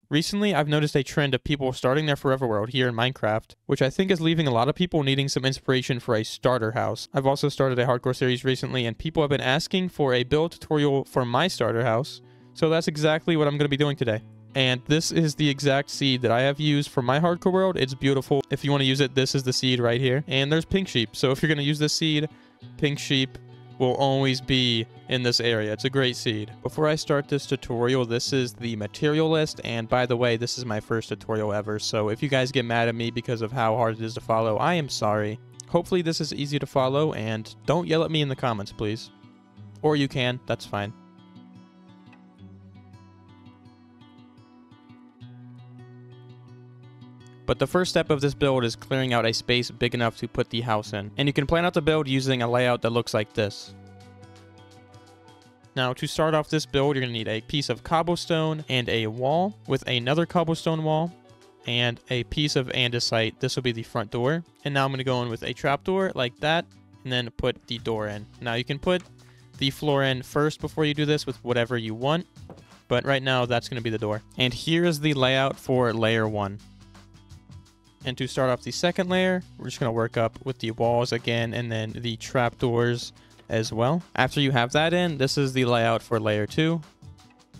Recently, I've noticed a trend of people starting their forever world here in Minecraft, which I think is leaving a lot of people needing some inspiration for a starter house. I've also started a hardcore series recently, and people have been asking for a build tutorial for my starter house, so that's exactly what I'm going to be doing today. And this is the exact seed that I have used for my hardcore world. It's beautiful. If you want to use it, this is the seed right here. And there's pink sheep, so if you're going to use this seed, pink sheep will always be in this area. It's a great seed. Before I start this tutorial, this is the material list, and by the way, this is my first tutorial ever, so if you guys get mad at me because of how hard it is to follow, I am sorry. Hopefully this is easy to follow, and don't yell at me in the comments, please. Or you can, that's fine. But the first step of this build is clearing out a space big enough to put the house in. And you can plan out the build using a layout that looks like this. Now, to start off this build, you're going to need a piece of cobblestone and a wall with another cobblestone wall and a piece of andesite. This will be the front door. And now I'm going to go in with a trapdoor like that and then put the door in. Now, you can put the floor in first before you do this with whatever you want. But right now, that's going to be the door. And here is the layout for layer 1. And to start off the second layer, we're just going to work up with the walls again and then the trapdoors as well. After you have that in, this is the layout for layer 2.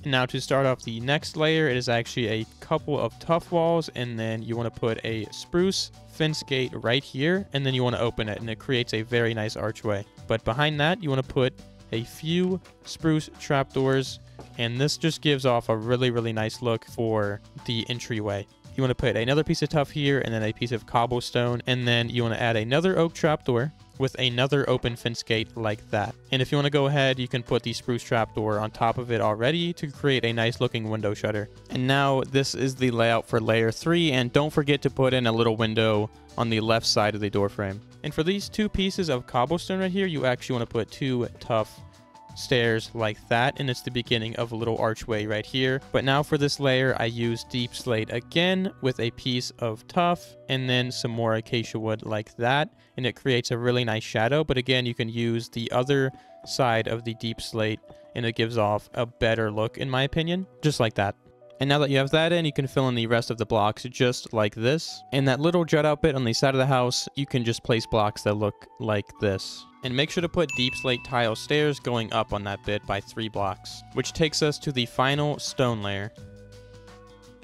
And now to start off the next layer, it is actually a couple of tough walls, and then you want to put a spruce fence gate right here, and then you want to open it, and it creates a very nice archway. But behind that, you want to put a few spruce trapdoors, and this just gives off a really, really nice look for the entryway. You want to put another piece of tuff here and then a piece of cobblestone, and then you want to add another oak trapdoor with another open fence gate like that. And if you want to go ahead, you can put the spruce trapdoor on top of it already to create a nice looking window shutter. And now this is the layout for layer 3, and don't forget to put in a little window on the left side of the door frame. And for these two pieces of cobblestone right here, you actually want to put two tough stairs like that, and it's the beginning of a little archway right here. But now for this layer, I use deep slate again with a piece of tuff and then some more acacia wood like that, and it creates a really nice shadow. But again, you can use the other side of the deep slate and it gives off a better look in my opinion, just like that. And now that you have that in, you can fill in the rest of the blocks just like this. And that little jut out bit on the side of the house, you can just place blocks that look like this. And make sure to put deep slate tile stairs going up on that bit by 3 blocks, which takes us to the final stone layer.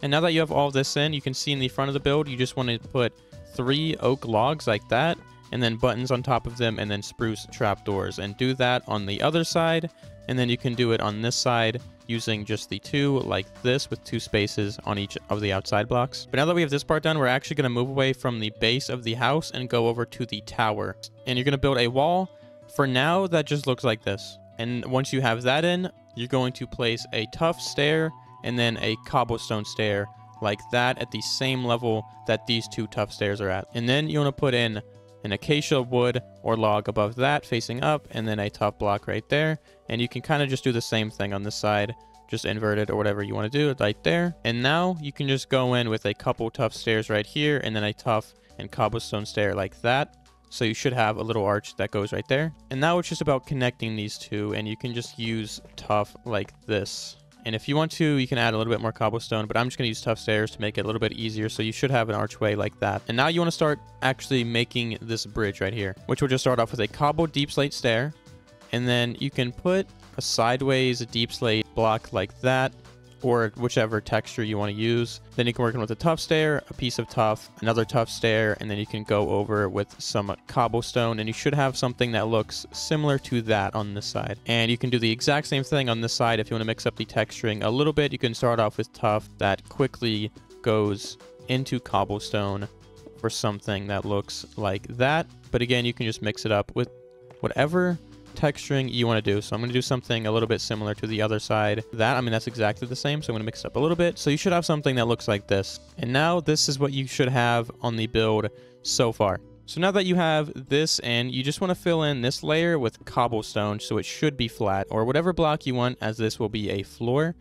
And now that you have all this in, you can see in the front of the build, you just want to put 3 oak logs like that, and then buttons on top of them, and then spruce trapdoors. And do that on the other side, and then you can do it on this side using just the 2 like this with 2 spaces on each of the outside blocks. But now that we have this part done, we're actually going to move away from the base of the house and go over to the tower. And you're going to build a wall. For now, that just looks like this. And once you have that in, you're going to place a tough stair and then a cobblestone stair like that at the same level that these 2 tough stairs are at. And then you want to put in an acacia wood or log above that facing up, and then a tough block right there. And you can kind of just do the same thing on this side, just invert it or whatever you want to do right there. And now you can just go in with a couple tough stairs right here and then a tough and cobblestone stair like that. So you should have a little arch that goes right there. And now it's just about connecting these 2, and you can just use tough like this. And if you want to, you can add a little bit more cobblestone, but I'm just going to use tough stairs to make it a little bit easier, so you should have an archway like that. And now you want to start actually making this bridge right here, which will just start off with a cobbled deep slate stair, and then you can put a sideways deep slate block like that, or whichever texture you want to use. Then you can work in with a tough stair, a piece of tough, another tough stair, and then you can go over with some cobblestone, and you should have something that looks similar to that on this side. And you can do the exact same thing on this side. If you want to mix up the texturing a little bit, you can start off with tough that quickly goes into cobblestone for something that looks like that. But again, you can just mix it up with whatever texturing you want to do. So I'm going to do something a little bit similar to the other side. That's exactly the same, so I'm going to mix it up a little bit. So you should have something that looks like this. And now this is what you should have on the build so far. So now that you have this in, you just want to fill in this layer with cobblestone, so it should be flat, or whatever block you want, as this will be a floor.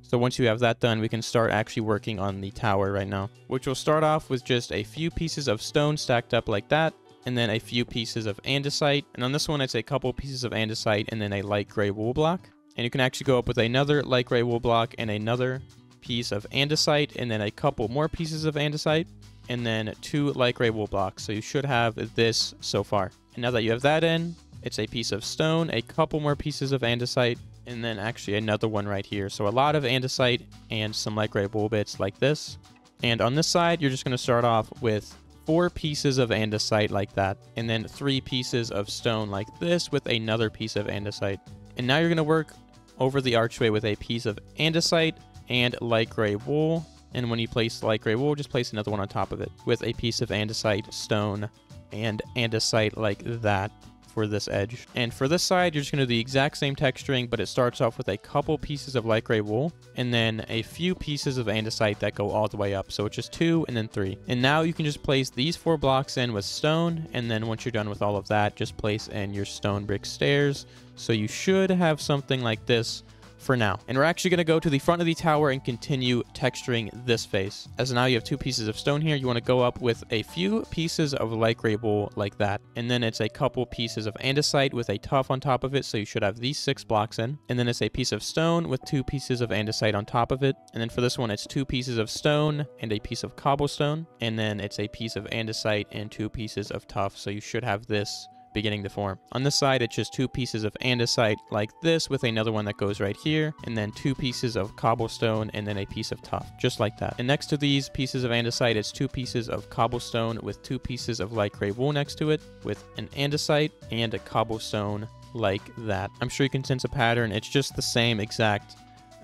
So once you have that done, we can start actually working on the tower right now, which will start off with just a few pieces of stone stacked up like that, and then a few pieces of andesite. And on this one, it's a couple pieces of andesite and then a light gray wool block. And you can actually go up with another light gray wool block and another piece of andesite, and then a couple more pieces of andesite, and then 2 light gray wool blocks. So you should have this so far. And now that you have that in, it's a piece of stone, a couple more pieces of andesite, and then actually another one right here. So a lot of andesite and some light gray wool bits like this. And on this side, you're just going to start off with 4 pieces of andesite like that, and then 3 pieces of stone like this with another piece of andesite. And now you're going to work over the archway with a piece of andesite and light gray wool. And when you place light gray wool, just place another one on top of it with a piece of andesite, stone, and andesite like that for this edge. And for this side, you're just going to do the exact same texturing, but it starts off with a couple pieces of light gray wool and then a few pieces of andesite that go all the way up. So it's just 2 and then 3. And now you can just place these 4 blocks in with stone, and then once you're done with all of that, just place in your stone brick stairs. So you should have something like this for now. And we're actually going to go to the front of the tower and continue texturing this face. As now you have 2 pieces of stone here, you want to go up with a few pieces of light gray wool like that. And then it's a couple pieces of andesite with a tuff on top of it, so you should have these 6 blocks in. And then it's a piece of stone with 2 pieces of andesite on top of it. And then for this one, it's 2 pieces of stone and a piece of cobblestone. And then it's a piece of andesite and 2 pieces of tuff, so you should have this beginning to form. On this side, it's just 2 pieces of andesite like this with another one that goes right here, and then 2 pieces of cobblestone and then a piece of tuff, just like that. And next to these pieces of andesite, it's 2 pieces of cobblestone with 2 pieces of light gray wool next to it with an andesite and a cobblestone like that. I'm sure you can sense a pattern. It's just the same exact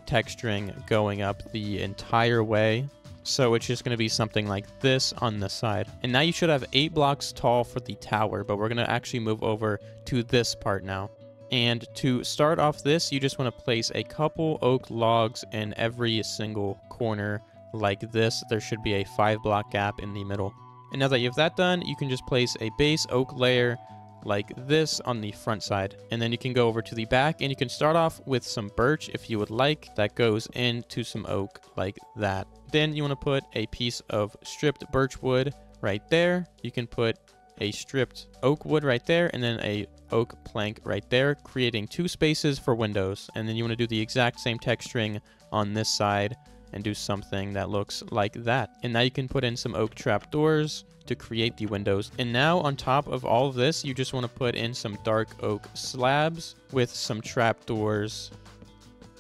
texturing going up the entire way. So it's just going to be something like this on the side. And now you should have 8 blocks tall for the tower, but we're going to actually move over to this part now. And to start off this, you just want to place a couple oak logs in every single corner like this. There should be a 5 block gap in the middle. And now that you have that done, you can just place a base oak layer like this on the front side. And then you can go over to the back and you can start off with some birch if you would like. That goes into some oak like that. Then you want to put a piece of stripped birch wood right there. You can put a stripped oak wood right there, and then a oak plank right there, creating 2 spaces for windows. And then you want to do the exact same texturing on this side and do something that looks like that. And now you can put in some oak trap doors to create the windows. And now on top of all of this, you just want to put in some dark oak slabs with some trap doors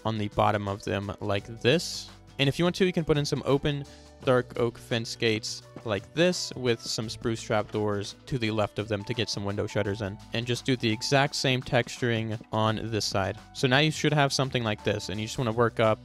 on the bottom of them like this. And if you want to, you can put in some open dark oak fence gates like this with some spruce trap doors to the left of them to get some window shutters in. And just do the exact same texturing on this side. So now you should have something like this, and you just want to work up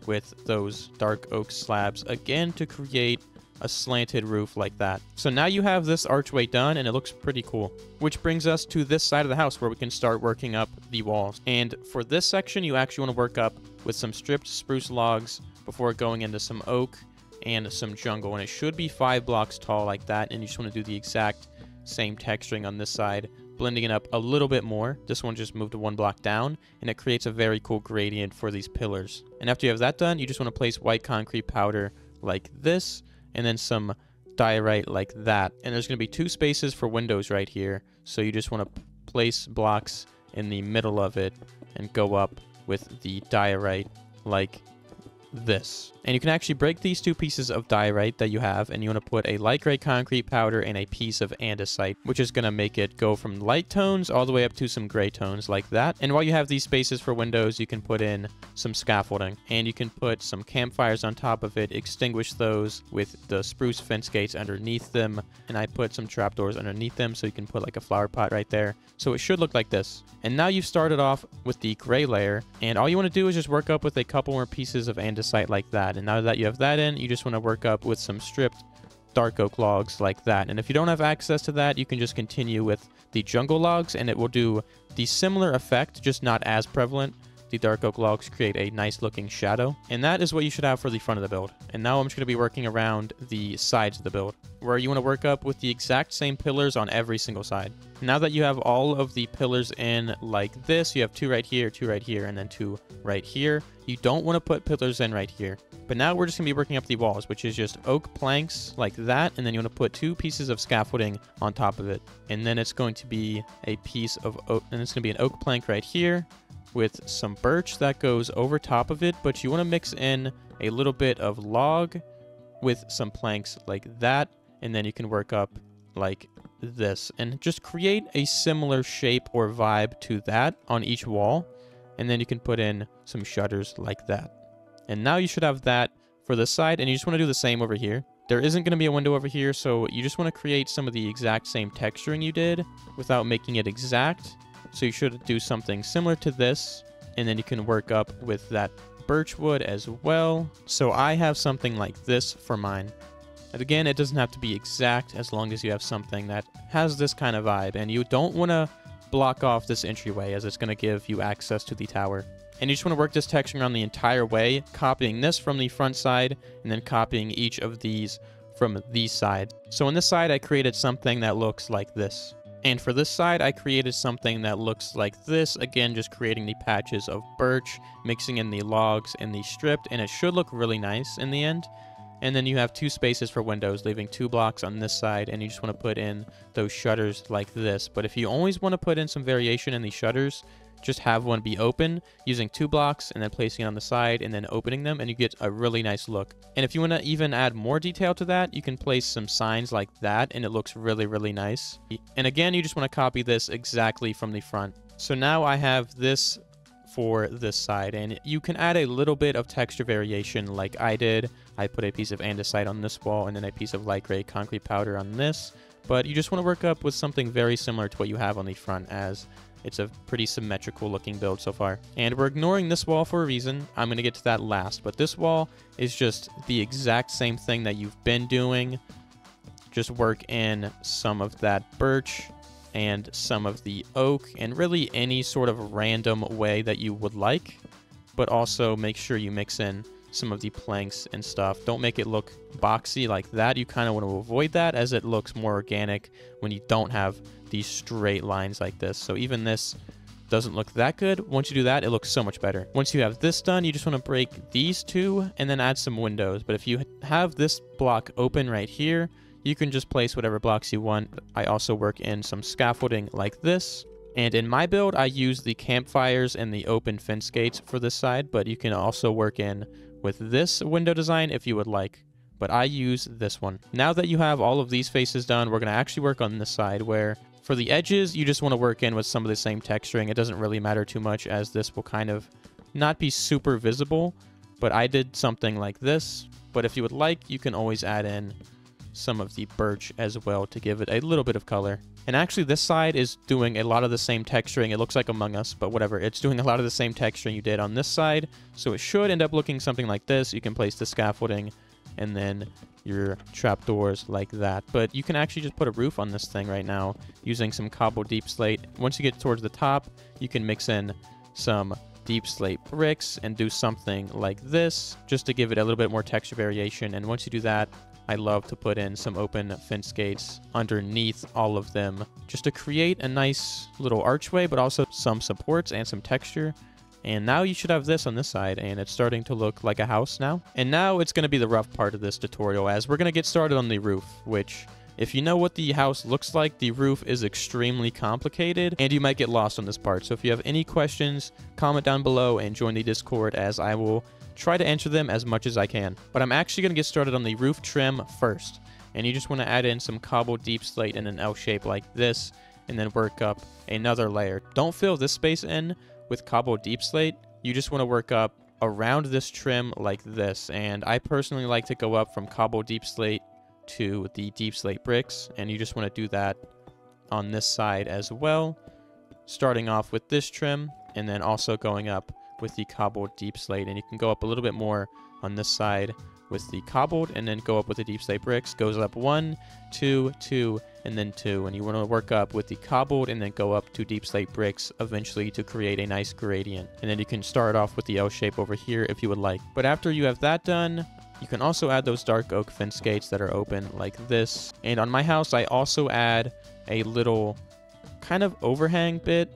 with those dark oak slabs again to create a slanted roof like that. So now you have this archway done, and it looks pretty cool. Which brings us to this side of the house where we can start working up the walls. And for this section, you actually want to work up with some stripped spruce logs before going into some oak and some jungle. And it should be 5 blocks tall like that. And you just want to do the exact same texturing on this side, blending it up a little bit more. This one just moved 1 block down, and it creates a very cool gradient for these pillars. And after you have that done, you just want to place white concrete powder like this, and then some diorite like that. And there's going to be 2 spaces for windows right here. So you just want to place blocks in the middle of it and go up with the diorite like this. And you can actually break these 2 pieces of diorite that you have, and you want to put a light gray concrete powder and a piece of andesite, which is going to make it go from light tones all the way up to some gray tones like that. And while you have these spaces for windows, you can put in some scaffolding, and you can put some campfires on top of it, extinguish those with the spruce fence gates underneath them, and I put some trapdoors underneath them so you can put like a flower pot right there. So it should look like this. And now you've started off with the gray layer, and all you want to do is just work up with a couple more pieces of andesite like that. And now that you have that in, you just want to work up with some stripped dark oak logs like that. And if you don't have access to that, you can just continue with the jungle logs, and it will do the similar effect, just not as prevalent. The dark oak logs create a nice looking shadow, and that is what you should have for the front of the build. And now I'm just going to be working around the sides of the build, where you want to work up with the exact same pillars on every single side. Now that you have all of the pillars in like this, you have 2 right here, 2 right here, and then 2 right here. You don't want to put pillars in right here. But now we're just going to be working up the walls, which is just oak planks like that, and then you want to put 2 pieces of scaffolding on top of it. And then it's going to be a piece of oak, and it's going to be an oak plank right here, with some birch that goes over top of it, but you want to mix in a little bit of log with some planks like that, and then you can work up like this and just create a similar shape or vibe to that on each wall, and then you can put in some shutters like that. And now you should have that for this side, and you just want to do the same over here. There isn't going to be a window over here, so you just want to create some of the exact same texturing you did without making it exact. So you should do something similar to this, and then you can work up with that birch wood as well. So I have something like this for mine. And again, it doesn't have to be exact as long as you have something that has this kind of vibe, and you don't want to block off this entryway as it's going to give you access to the tower. And you just want to work this texture around the entire way, copying this from the front side, and then copying each of these from these sides. So on this side, I created something that looks like this. And for this side, I created something that looks like this. Again, just creating the patches of birch, mixing in the logs and the stripped, and it should look really nice in the end. And then you have 2 spaces for windows, leaving 2 blocks on this side, and you just want to put in those shutters like this. But if you always want to put in some variation in the shutters, just have one be open using 2 blocks and then placing it on the side and then opening them, and you get a really nice look. And if you want to even add more detail to that, you can place some signs like that, and it looks really, really nice. And again, you just want to copy this exactly from the front. So now I have this for this side, and you can add a little bit of texture variation like I did. I put a piece of andesite on this wall and then a piece of light gray concrete powder on this, but you just want to work up with something very similar to what you have on the front, as it's a pretty symmetrical looking build so far. And we're ignoring this wall for a reason. I'm going to get to that last, but this wall is just the exact same thing that you've been doing. Just work in some of that birch and some of the oak, and really any sort of random way that you would like, but also make sure you mix in some of the planks and stuff. Don't make it look boxy like that. You kind of want to avoid that, as it looks more organic when you don't have these straight lines like this. So even this doesn't look that good. Once you do that, it looks so much better. Once you have this done, you just want to break these 2 and then add some windows. But if you have this block open right here, you can just place whatever blocks you want. I also work in some scaffolding like this. And in my build, I use the campfires and the open fence gates for this side, but you can also work in with this window design if you would like. But I use this one. Now that you have all of these faces done, we're going to actually work on this side, where for the edges, you just want to work in with some of the same texturing. It doesn't really matter too much, as this will kind of not be super visible, but I did something like this. But if you would like, you can always add in some of the birch as well to give it a little bit of color. And actually, this side is doing a lot of the same texturing. It looks like Among Us, but whatever. It's doing a lot of the same texturing you did on this side, so it should end up looking something like this. You can place the scaffolding and then your trapdoors like that. But you can actually just put a roof on this thing right now using some cobble deep slate. Once you get towards the top, you can mix in some deep slate bricks and do something like this, just to give it a little bit more texture variation. And once you do that, I love to put in some open fence gates underneath all of them, just to create a nice little archway, but also some supports and some texture. And now you should have this on this side, and it's starting to look like a house now. And now it's going to be the rough part of this tutorial, as we're going to get started on the roof, which, if you know what the house looks like, the roof is extremely complicated, and you might get lost on this part. So if you have any questions, comment down below and join the Discord, as I will try to answer them as much as I can. But I'm actually going to get started on the roof trim first. And you just want to add in some cobble deep slate in an L shape like this, and then work up another layer. Don't fill this space in with cobble deep slate. You just want to work up around this trim like this. And I personally like to go up from cobble deep slate to the deep slate bricks, and you just want to do that on this side as well, starting off with this trim and then also going up with the cobbled deep slate. And you can go up a little bit more on this side with the cobbled, and then go up with the deep slate bricks. Goes up 1, 2, 2, and then 2. And you want to work up with the cobbled and then go up to deep slate bricks eventually to create a nice gradient. And then you can start off with the L shape over here if you would like. But after you have that done, you can also add those dark oak fence gates that are open like this. And on my house, I also add a little kind of overhang bit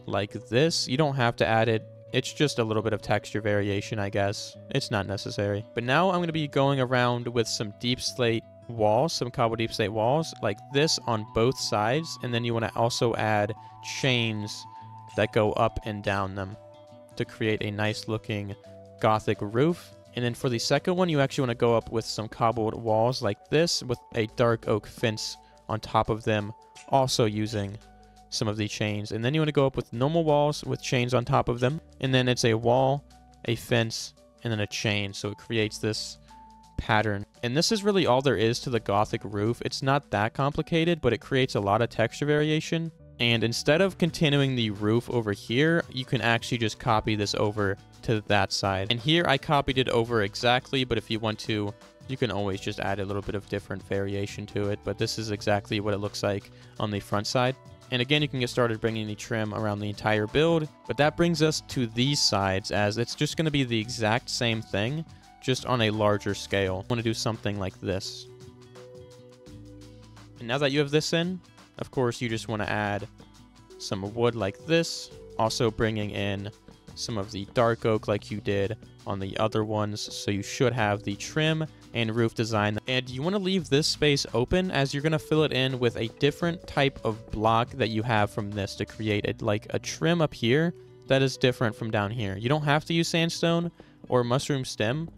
like this. You don't have to add it. It's just a little bit of texture variation, I guess. It's not necessary. But now I'm going to be going around with some deep slate walls, some cobble deep slate walls like this on both sides. And then you want to also add chains that go up and down them to create a nice looking Gothic roof. And then for the second one, you actually want to go up with some cobbled walls like this with a dark oak fence on top of them, also using some of the chains. And then you want to go up with normal walls with chains on top of them. And then it's a wall, a fence, and then a chain. So it creates this pattern. And this is really all there is to the Gothic roof. It's not that complicated, but it creates a lot of texture variation. And instead of continuing the roof over here, you can actually just copy this over to that side. And here I copied it over exactly, but if you want to, you can always just add a little bit of different variation to it. But this is exactly what it looks like on the front side. And again, you can get started bringing the trim around the entire build. But that brings us to these sides, as it's just going to be the exact same thing, just on a larger scale. I want to do something like this. And now that you have this in, of course, you just want to add some wood like this, also bringing in some of the dark oak like you did on the other ones. So you should have the trim and roof design. And you want to leave this space open, as you're going to fill it in with a different type of block that you have from this to create it, like a trim up here that is different from down here. You don't have to use sandstone or mushroom stem,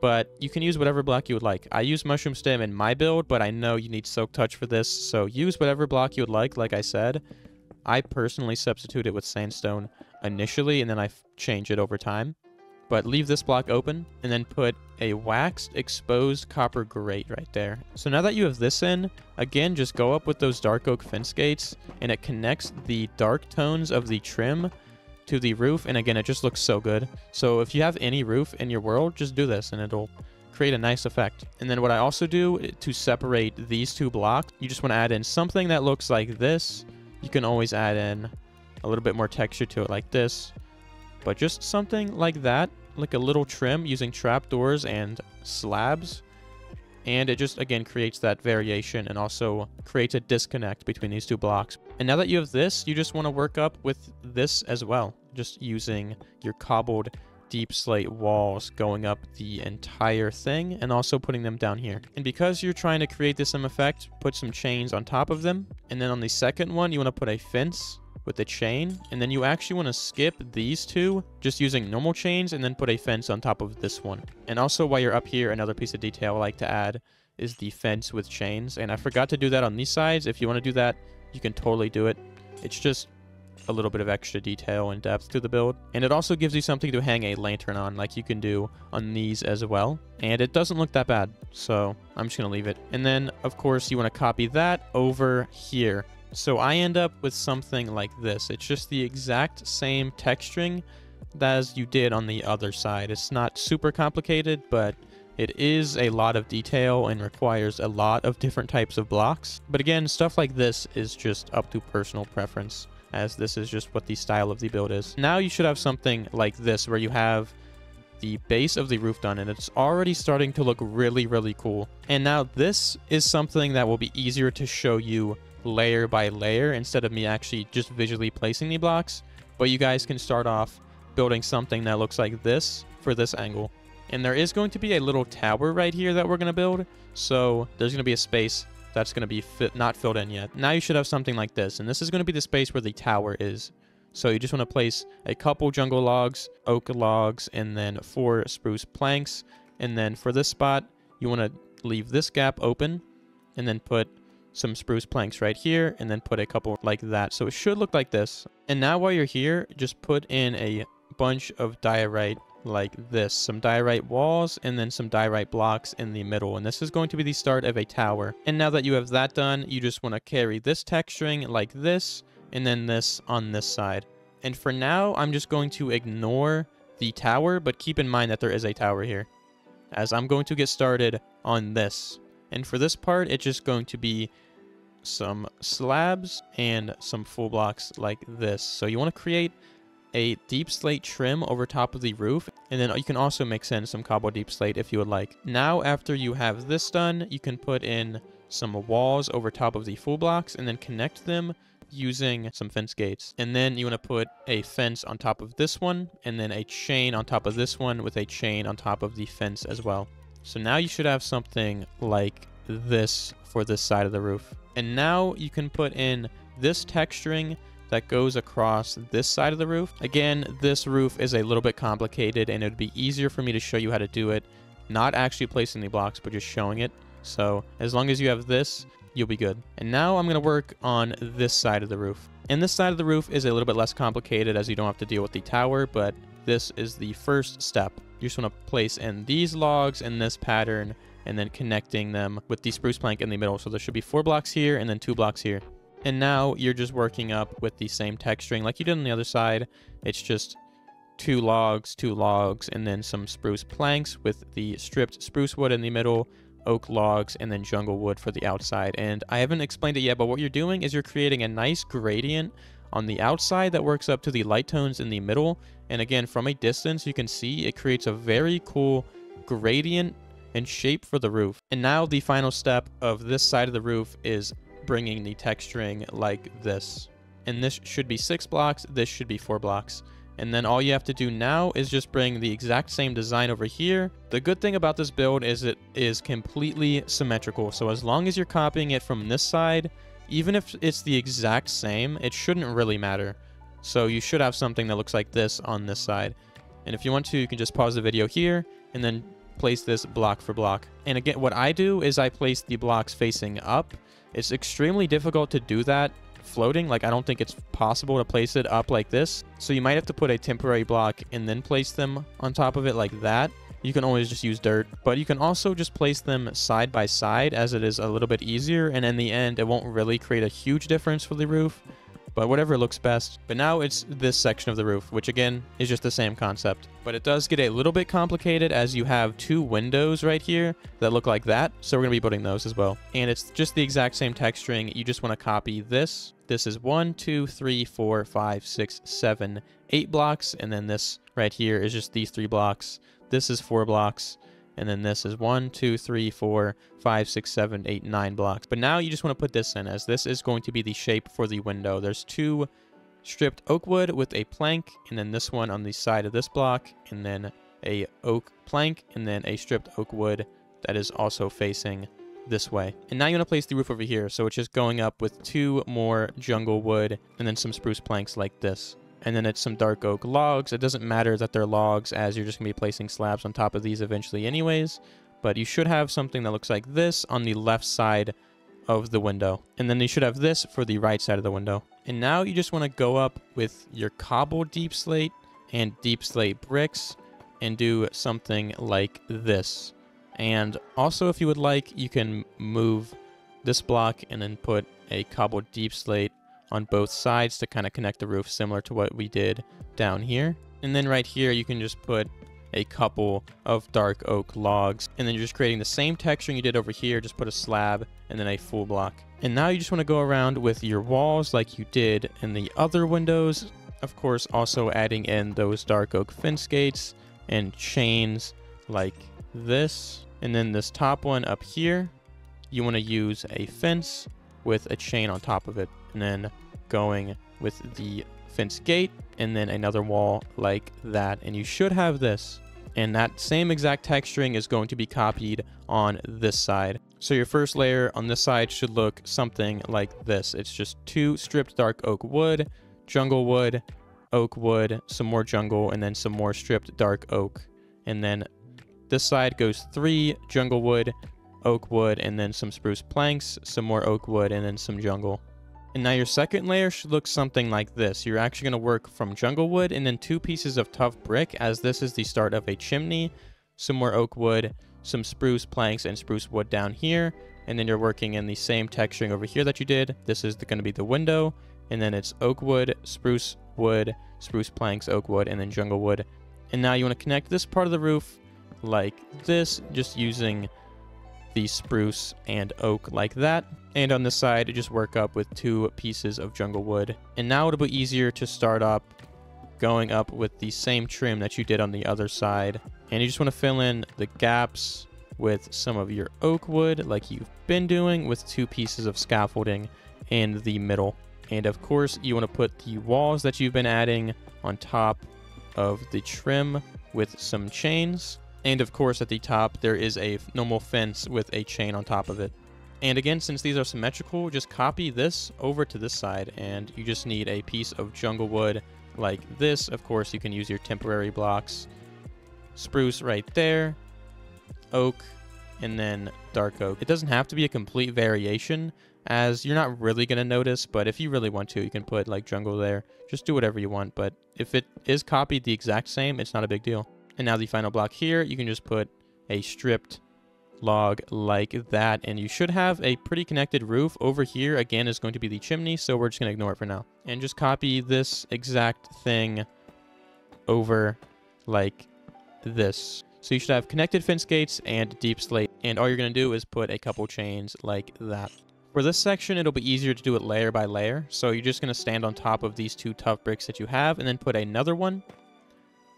but you can use whatever block you would like. I use mushroom stem in my build, but I know you need silk touch for this, so use whatever block you would like I said. I personally substitute it with sandstone initially, and then I change it over time. But leave this block open, and then put a waxed exposed copper grate right there. So now that you have this in, again, just go up with those dark oak fence gates, and it connects the dark tones of the trim to the roof, and again, it just looks so good. So if you have any roof in your world, just do this and it'll create a nice effect. And then what I also do to separate these two blocks, you just want to add in something that looks like this. You can always add in a little bit more texture to it like this, but just something like that, like a little trim using trapdoors and slabs. And it just, again, creates that variation and also creates a disconnect between these two blocks. And now that you have this, you just want to work up with this as well, just using your cobbled deep slate walls going up the entire thing and also putting them down here. And because you're trying to create the same effect, put some chains on top of them. And then on the second one, you want to put a fence with a chain, and then you actually want to skip these two just using normal chains and then put a fence on top of this one. And also, while you're up here, another piece of detail I like to add is the fence with chains, and I forgot to do that on these sides. If you want to do that, you can totally do it. It's just a little bit of extra detail and depth to the build, and it also gives you something to hang a lantern on like you can do on these as well, and it doesn't look that bad, so I'm just gonna leave it. And then of course you want to copy that over here. So I end up with something like this. It's just the exact same texturing as you did on the other side. It's not super complicated, but it is a lot of detail and requires a lot of different types of blocks. But again, stuff like this is just up to personal preference, as this is just what the style of the build is. Now you should have something like this where you have the base of the roof done, and it's already starting to look really, really cool. And now this is something that will be easier to show you layer by layer instead of me actually just visually placing the blocks, but you guys can start off building something that looks like this for this angle. And there is going to be a little tower right here that we're going to build, so there's going to be a space that's going to be not filled in yet. Now you should have something like this, and this is going to be the space where the tower is. So you just want to place a couple jungle logs, oak logs, and then 4 spruce planks. And then for this spot, you want to leave this gap open, and then put some spruce planks right here, and then put a couple like that. So it should look like this. And now while you're here, just put in a bunch of diorite like this, some diorite walls, and then some diorite blocks in the middle. And this is going to be the start of a tower. And now that you have that done, you just want to carry this texturing like this, and then this on this side. And for now, I'm just going to ignore the tower, but keep in mind that there is a tower here, as I'm going to get started on this. And for this part, it's just going to be some slabs and some full blocks like this. So you want to create a deep slate trim over top of the roof, and then you can also mix in some cobble deep slate if you would like. Now, after you have this done, you can put in some walls over top of the full blocks and then connect them using some fence gates. And then you want to put a fence on top of this one, and then a chain on top of this one with a chain on top of the fence as well. So now you should have something like this for this side of the roof. And now you can put in this texturing that goes across this side of the roof. Again, this roof is a little bit complicated, and it would be easier for me to show you how to do it, not actually placing the blocks, but just showing it. So as long as you have this, you'll be good. And now I'm going to work on this side of the roof. And this side of the roof is a little bit less complicated, as you don't have to deal with the tower, but this is the first step. You just want to place in these logs in this pattern, and then connecting them with the spruce plank in the middle. So there should be 4 blocks here and then 2 blocks here. And now you're just working up with the same texturing like you did on the other side. It's just 2 logs, and then some spruce planks with the stripped spruce wood in the middle, oak logs, and then jungle wood for the outside. And I haven't explained it yet, but what you're doing is you're creating a nice gradient on the outside that works up to the light tones in the middle. And again, from a distance, you can see it creates a very cool gradient and shape for the roof. And now the final step of this side of the roof is bringing the texturing like this. And this should be 6 blocks, this should be 4 blocks. And then all you have to do now is just bring the exact same design over here. The good thing about this build is it is completely symmetrical. So as long as you're copying it from this side, even if it's the exact same, it shouldn't really matter. So you should have something that looks like this on this side. And if you want to, you can just pause the video here and then place this block for block. And again, what I do is I place the blocks facing up. It's extremely difficult to do that floating. Like, I don't think it's possible to place it up like this. So you might have to put a temporary block and then place them on top of it like that. You can always just use dirt, but you can also just place them side by side, as it is a little bit easier. And in the end, it won't really create a huge difference for the roof, but whatever looks best. But now it's this section of the roof, which again is just the same concept. But it does get a little bit complicated, as you have 2 windows right here that look like that. So we're going to be putting those as well. And it's just the exact same texturing. You just want to copy this. This is 1, 2, 3, 4, 5, 6, 7, 8 blocks. And then this right here is just these 3 blocks. This is 4 blocks. And then this is 1, 2, 3, 4, 5, 6, 7, 8, 9 blocks. But now you just want to put this in, as this is going to be the shape for the window. There's 2 stripped oak wood with a plank, and then this one on the side of this block, and then a oak plank, and then a stripped oak wood that is also facing this way. And now you want to place the roof over here. So it's just going up with 2 more jungle wood and then some spruce planks like this. And then it's some dark oak logs. It doesn't matter that they're logs, as you're just going to be placing slabs on top of these eventually anyways. But you should have something that looks like this on the left side of the window. And then you should have this for the right side of the window. And now you just want to go up with your cobble deep slate and deep slate bricks and do something like this. And also, if you would like, you can move this block and then put a cobble deep slate on both sides to kind of connect the roof, similar to what we did down here. And then right here, you can just put a couple of dark oak logs, and then you're just creating the same texturing you did over here. Just put a slab and then a full block. And now you just want to go around with your walls like you did in the other windows. Of course, also adding in those dark oak fence gates and chains like this. And then this top one up here, you want to use a fence with a chain on top of it, and then going with the fence gate and then another wall like that. And you should have this, and that same exact texturing is going to be copied on this side. So your first layer on this side should look something like this. It's just 2 stripped dark oak wood, jungle wood, oak wood, some more jungle, and then some more stripped dark oak. And then this side goes 3 jungle wood, oak wood, and then some spruce planks, some more oak wood, and then some jungle. And now your second layer should look something like this. You're actually going to work from jungle wood and then 2 pieces of tough brick, as this is the start of a chimney, some more oak wood, some spruce planks and spruce wood down here, and then you're working in the same texturing over here that you did. This is going to be the window, and then it's oak wood, spruce planks, oak wood, and then jungle wood. And now you want to connect this part of the roof like this, just using the spruce and oak like that. And on this side, just work up with 2 pieces of jungle wood. And now it'll be easier to start up going up with the same trim that you did on the other side. And you just want to fill in the gaps with some of your oak wood like you've been doing, with 2 pieces of scaffolding in the middle. And of course, you want to put the walls that you've been adding on top of the trim with some chains. And of course, at the top, there is a normal fence with a chain on top of it. And again, since these are symmetrical, just copy this over to this side, and you just need a piece of jungle wood like this. Of course, you can use your temporary blocks. Spruce right there, oak, and then dark oak. It doesn't have to be a complete variation, as you're not really going to notice, but if you really want to, you can put like jungle there. Just do whatever you want, but if it is copied the exact same, it's not a big deal. And now the final block here, you can just put a stripped log like that, and you should have a pretty connected roof. Over here again is going to be the chimney, so we're just going to ignore it for now, and just copy this exact thing over like this. So you should have connected fence gates and deep slate, and all you're going to do is put a couple chains like that. For this section, it'll be easier to do it layer by layer, so you're just going to stand on top of these 2 tough bricks that you have, and then put another one,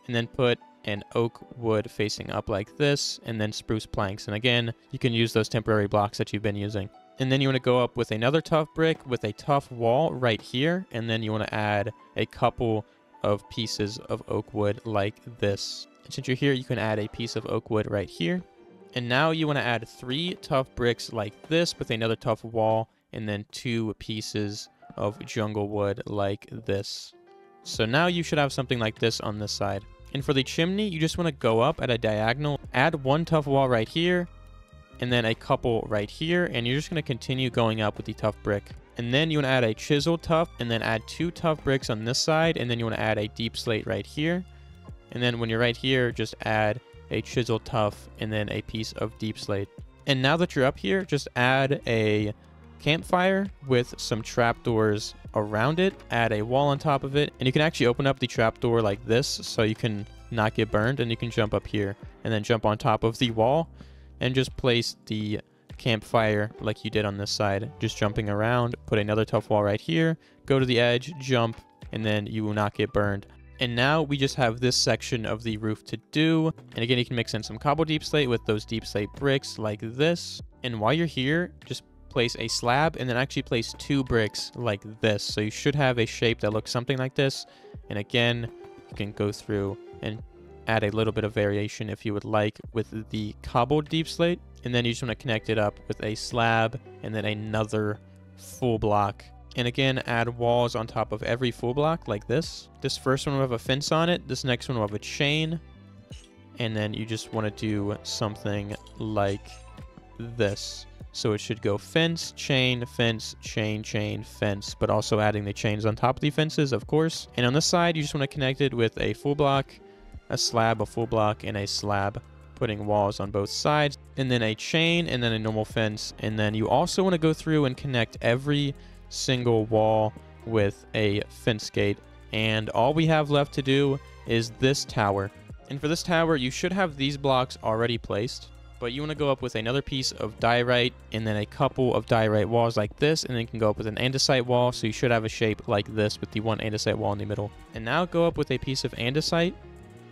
and then put an oak wood facing up like this, and then spruce planks. And again, you can use those temporary blocks that you've been using. And then you want to go up with another tough brick with a tough wall right here, and then you want to add a couple of pieces of oak wood like this. And since you're here, you can add a piece of oak wood right here. And now you want to add 3 tough bricks like this with another tough wall, and then 2 pieces of jungle wood like this. So now you should have something like this on this side. And for the chimney, you just want to go up at a diagonal, add 1 tough wall right here, and then a couple right here, and you're just going to continue going up with the tough brick. And then you want to add a chisel tough, and then add 2 tough bricks on this side, and then you want to add a deep slate right here. And then when you're right here, just add a chisel tough, and then a piece of deep slate. And now that you're up here, just add a campfire with some trapdoors around it, add a wall on top of it, and you can actually open up the trapdoor like this so you can not get burned, and you can jump up here and then jump on top of the wall and just place the campfire like you did on this side, just jumping around. Put another tough wall right here, go to the edge, jump, and then you will not get burned. And now we just have this section of the roof to do. And again, you can mix in some cobble deep slate with those deep slate bricks like this. And while you're here, just place a slab and then actually place 2 bricks like this. So you should have a shape that looks something like this. And again, you can go through and add a little bit of variation if you would like with the cobbled deep slate. And then you just want to connect it up with a slab and then another full block. And again, add walls on top of every full block like this. This first one will have a fence on it. This next one will have a chain. And then you just want to do something like this. So it should go fence, chain, chain, fence, but also adding the chains on top of the fences, of course. And on this side, you just want to connect it with a full block, a slab, a full block, and a slab, putting walls on both sides, and then a chain, and then a normal fence. And then you also want to go through and connect every single wall with a fence gate. And all we have left to do is this tower. And for this tower, you should have these blocks already placed. But you want to go up with another piece of diorite and then a couple of diorite walls like this, and then you can go up with an andesite wall, so you should have a shape like this with the 1 andesite wall in the middle. And now go up with a piece of andesite,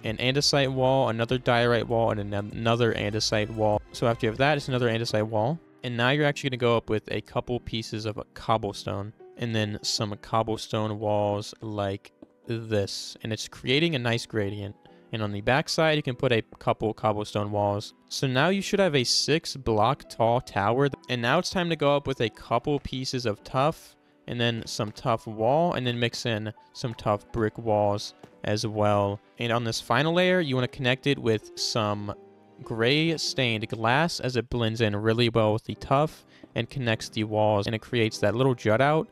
an andesite wall, another diorite wall, and another andesite wall. So after you have that, it's another andesite wall. And now you're actually going to go up with a couple pieces of cobblestone, and then some cobblestone walls like this. And it's creating a nice gradient. And on the back side, you can put a couple cobblestone walls. So now you should have a 6-block tall tower. And now it's time to go up with a couple pieces of tuff, and then some tough wall, and then mix in some tough brick walls as well. And on this final layer, you want to connect it with some gray stained glass, as it blends in really well with the tuff and connects the walls. And it creates that little jut out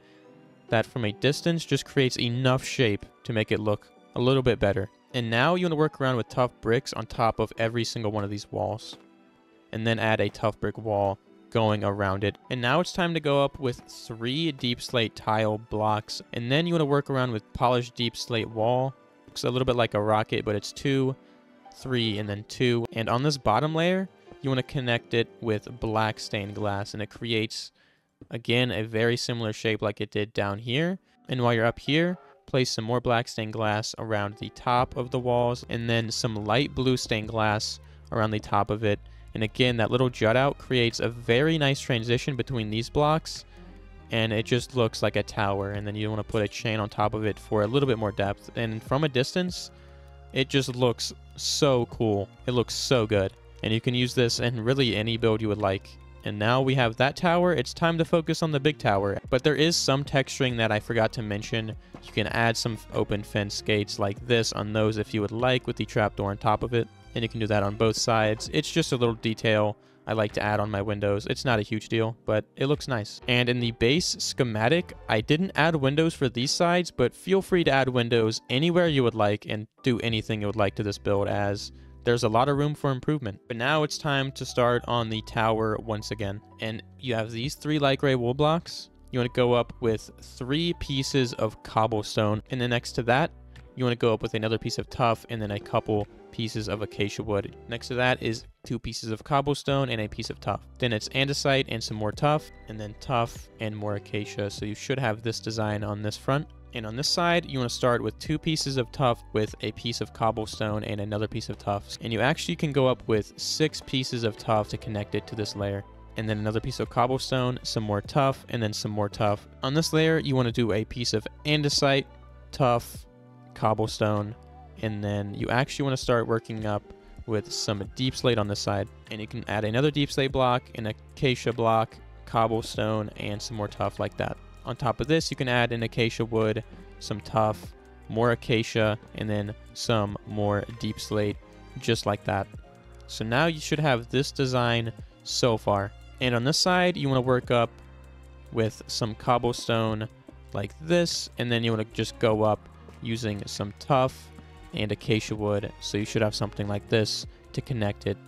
that from a distance just creates enough shape to make it look a little bit better. And now you want to work around with tough bricks on top of every single one of these walls. And then add a tough brick wall going around it. And now it's time to go up with 3 deep slate tile blocks. And then you want to work around with polished deep slate wall. Looks a little bit like a rocket, but it's 2, 3, and then 2. And on this bottom layer, you want to connect it with black stained glass. And it creates, again, a very similar shape like it did down here. And while you're up here, place some more black stained glass around the top of the walls, and then some light blue stained glass around the top of it. And again, that little jut out creates a very nice transition between these blocks, and it just looks like a tower. And then you want to put a chain on top of it for a little bit more depth. And from a distance, it just looks so cool. It looks so good. And you can use this in really any build you would like. And now we have that tower. It's time to focus on the big tower. But there is some texturing that I forgot to mention. You can add some open fence gates like this on those if you would like, with the trapdoor on top of it. And you can do that on both sides. It's just a little detail I like to add on my windows. It's not a huge deal, but it looks nice. And in the base schematic, I didn't add windows for these sides, but feel free to add windows anywhere you would like and do anything you would like to this build, as there's a lot of room for improvement. But now it's time to start on the tower once again. And you have these 3 light gray wool blocks. You want to go up with 3 pieces of cobblestone, and then next to that, you want to go up with another piece of tuff and then a couple pieces of acacia wood. Next to that is 2 pieces of cobblestone and a piece of tuff. Then it's andesite and some more tuff, and then tuff and more acacia. So you should have this design on this front. And on this side, you want to start with 2 pieces of tuff with a piece of cobblestone and another piece of tuff. And you actually can go up with 6 pieces of tuff to connect it to this layer. And then another piece of cobblestone, some more tuff, and then some more tuff. On this layer, you want to do a piece of andesite, tuff, cobblestone, and then you actually want to start working up with some deep slate on this side. And you can add another deep slate block, an acacia block, cobblestone, and some more tuff like that. On top of this, you can add an acacia wood, some tuff, more acacia, and then some more deep slate, just like that. So now you should have this design so far. And on this side, you want to work up with some cobblestone like this, and then you want to just go up using some tuff and acacia wood. So you should have something like this to connect it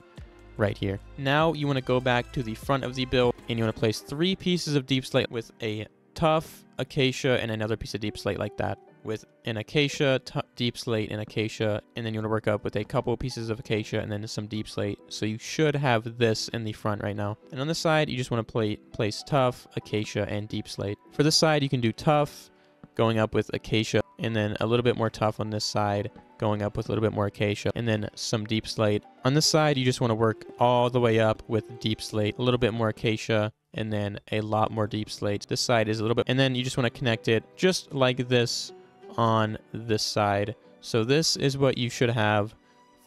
right here. Now you want to go back to the front of the build, and you want to place 3 pieces of deep slate with a tuff, acacia, and another piece of deep slate like that, with an acacia, deep slate, and acacia, and then you want to work up with a couple pieces of acacia and then some deep slate. So you should have this in the front right now. And on the side, you just want to place tuff, acacia, and deep slate. For this side, you can do tuff, going up with acacia, and then a little bit more tuff on this side, going up with a little bit more acacia, and then some deep slate. On this side, you just want to work all the way up with deep slate, a little bit more acacia, and then a lot more deep slate. This side is a little bit, and then you just want to connect it just like this on this side. So this is what you should have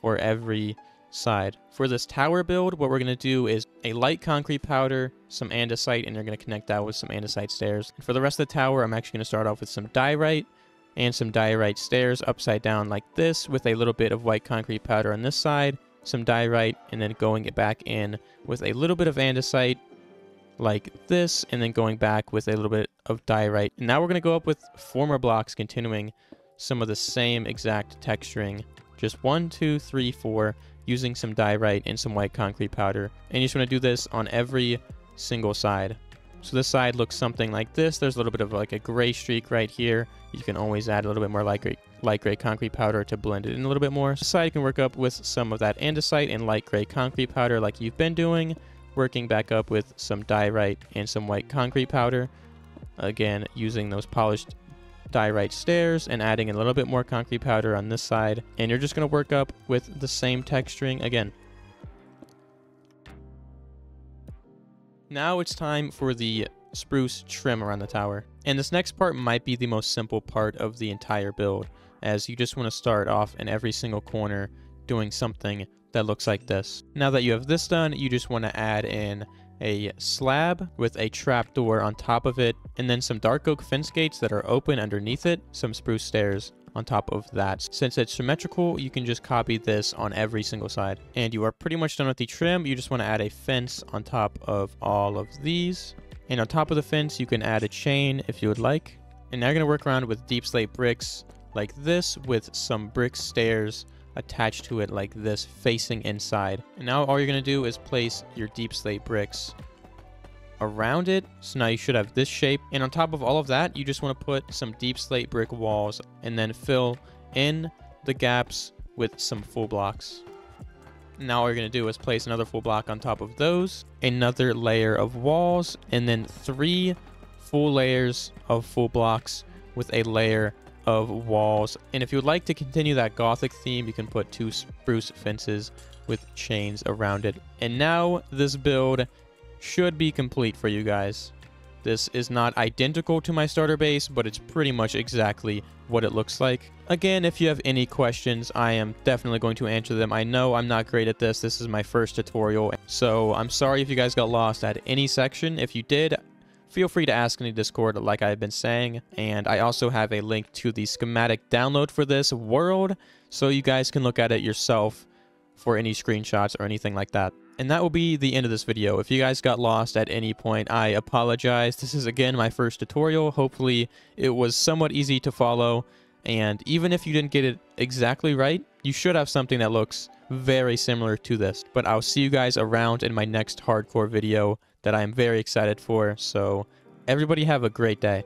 for every side. For this tower build, what we're going to do is a light concrete powder, some andesite, and you're going to connect that with some andesite stairs. And for the rest of the tower, I'm actually going to start off with some diorite and some diorite stairs upside down like this, with a little bit of white concrete powder on this side, some diorite, and then going it back in with a little bit of andesite like this, and then going back with a little bit of diorite. And now we're going to go up with 4 more blocks, continuing some of the same exact texturing, just 1, 2, 3, 4, using some diorite and some white concrete powder. And you just want to do this on every single side. So this side looks something like this. There's a little bit of like a gray streak right here. You can always add a little bit more light gray concrete powder to blend it in a little bit more. This side you can work up with some of that andesite and light gray concrete powder like you've been doing, working back up with some diorite and some white concrete powder. Again, using those polished diorite stairs and adding a little bit more concrete powder on this side. And you're just going to work up with the same texturing again. Now it's time for the spruce trim around the tower. And this next part might be the most simple part of the entire build, as you just want to start off in every single corner doing something that looks like this. Now that you have this done, you just want to add in a slab with a trapdoor on top of it, and then some dark oak fence gates that are open underneath it, some spruce stairs on top of that. Since it's symmetrical, you can just copy this on every single side. And you are pretty much done with the trim. You just want to add a fence on top of all of these. And on top of the fence, you can add a chain if you would like. And now you're going to work around with deep slate bricks like this, with some brick stairs attached to it like this, facing inside. And now all you're going to do is place your deep slate bricks around it. So now you should have this shape. And on top of all of that, you just want to put some deep slate brick walls and then fill in the gaps with some full blocks. Now all you're going to do is place another full block on top of those, another layer of walls, and then 3 full layers of full blocks with a layer of walls. And if you would like to continue that gothic theme, you can put 2 spruce fences with chains around it. And now this build should be complete for you guys. This is not identical to my starter base, but it's pretty much exactly what it looks like. Again, if you have any questions, I am definitely going to answer them. I know I'm not great at this. This is my first tutorial, so I'm sorry if you guys got lost at any section. If you did, feel free to ask in the Discord like I've been saying, and I also have a link to the schematic download for this world, so you guys can look at it yourself for any screenshots or anything like that. And that will be the end of this video. If you guys got lost at any point, I apologize. This is again my first tutorial. Hopefully it was somewhat easy to follow, and even if you didn't get it exactly right, you should have something that looks very similar to this. But I'll see you guys around in my next hardcore video that I am very excited for. So everybody have a great day.